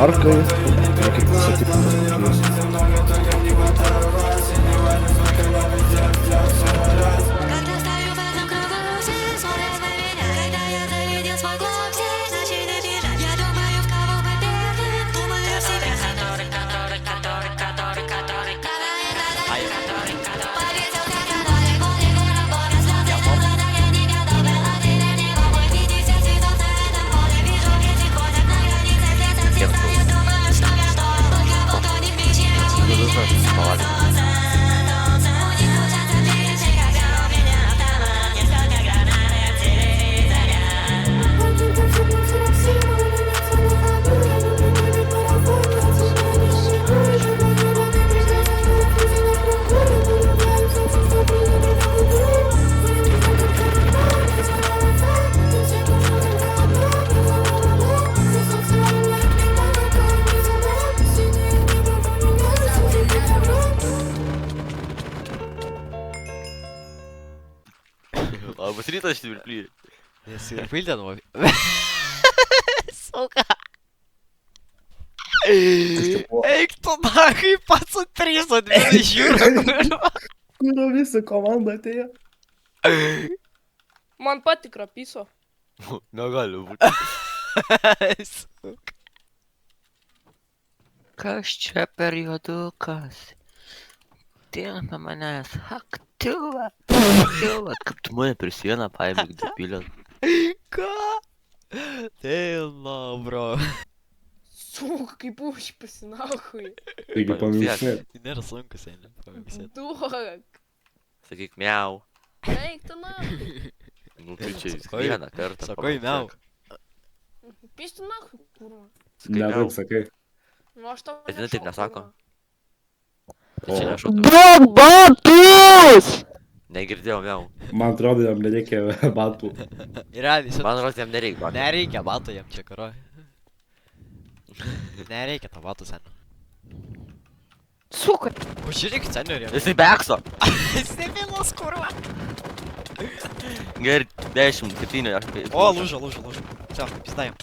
Markai, reikia satikti paskutinius. Когда стою в этом кругу, все смотрят на меня. Когда я завидел свой клуб, все начали бежать. Я думаю, в кого мы первым, думаю в себя. Который повесил как канарик, возле город слезы на глазах. Я не готов был ответить небо, мой 50 цветов на этом поле. Вижу, ветер ходят на границе света. Все знают, думаю, что готов. Только будто не впечатлен. У них хочется пить, когда у меня автомат. Несколько гранат от телевизора. А быстрее точно верпли. Я сверпыльден, сука. Ей, кто нахуй посмотри, за две Юра, kurva. Kur visa komanda atėjo? Man patikra piso. Negali būti. Suka. Kas čia per juodukas? Tinka manęs. Aktyva. Aktyva. Kaip tu mane per sieną paėmė, depilės. Ką? Tilno, bro. Сука, kaip užpasi, nahui. Taigi pamiršai. Tai nėra sunku, seniai, pavėksėt. Duok. Sakyk, miau. Eik tu nahui. Nu tai čia Sakai- vieną kartą. Sakai, miau. Pis tu nahui, kurva. Sakai, miau. Nedaug sakai. Nu aš tau Bet jinai taip nesako. O, Čia nešau. Negirdėjau, miau. man atrodo, jam nereikia batų. Realiai, Man rodos, jam nereikia. man. nereikia batų jam čia, karo. Nereikia to batų, seniai. Сука. Užžiūrėk, seniai, jam. Jisai bekso. Stepilas, kurva. Gerai, 10, 7, aš... O, lūžo. Čia, pizdajam.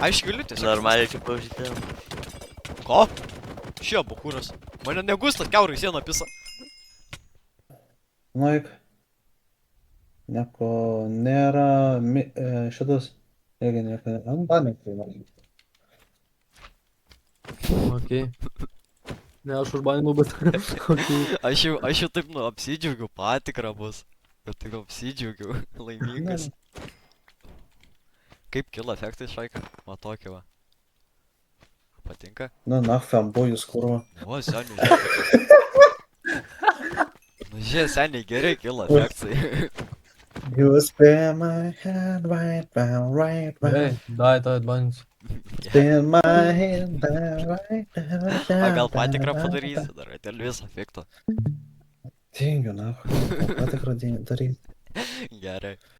Aš galiu tiesiog. Normaliai čia pažiūrėjau. Ko? Šio bukuras. Mane negustas keurai sieną pisa. Laik. Nieko nėra. Šitas. Irgi nieko nėra. Banė. Okei. Ne, aš užbaninau, bet... Okei. Aš jau taip, apsidžiaugiau, patikra bus. Ir taip apsidžiaugiau, laimingas. Kaip kilo efektai šaika? Va tokį va. Patinka? Nu, fanbojus, kurva. O, seniai, žiūrėk. Nu, žiūrėk, seniai, gerai kilo efektai. You spin my hand right down, right Ei, down. dai, atbaninsiu. Spin my hand down, right down, A down. gal patikrą padarysi dar, dėl viso efekto. Tingiu, na. Patikrą daryti. Gerai.